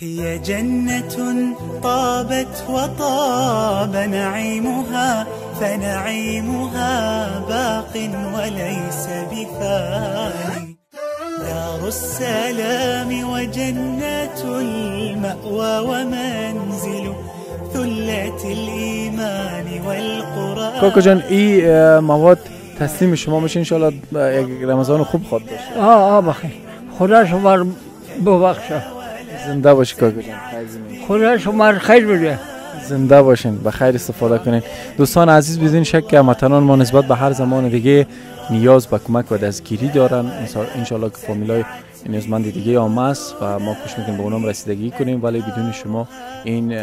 هي جنة طابت وطاب نعيمها فنعيمها باق وليس بفاني. دار السلام وجنة المأوى ومنزل ثلة الإيمان والقرآن. کاکا جان این مواد تسلیم شما میشه انشالله یک رمضان خوب خواد باشه. بخیر. خدا شما رو ببخشه. زنده باشی کاکا جان. خدا شما رو خیر بده. زنده باشین، به خیر استفاده کنین. دوستان عزیز، بدون شک که هموطنان ما نسبت به هر زمان دیگه نیاز به کمک و دستگیری دارن. انشالله که فامیلای نیازمند دیگه هم هست و ما کوشش میکنیم به اونام رسیدگی کنیم، ولی بدون شما این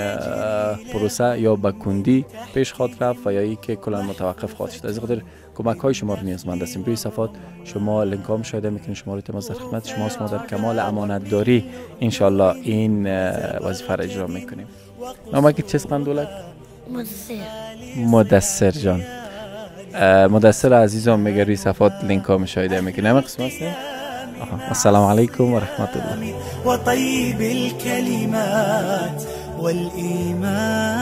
پروسه یا به کندی پیش خواهد رفت و یا ای که کلا متوقف خواهد شد. از خاطر کمک های شما رو نیازمند هستیم. روی صفحات شما لینک ها مشاهده میکنید، شماره تماس در خدمت شماست. ما در کمال امانت داری انشالله این وظیفه را اجرا میکنیم. نامه که چیز قندولک؟ مدثر جان. مدثر عزیزم میگه روی صفحات لینک ها مشاهده میکنه. همه قسم هستیم. السلام علیکم و رحمت الله. و طیب الکلمات والایمان.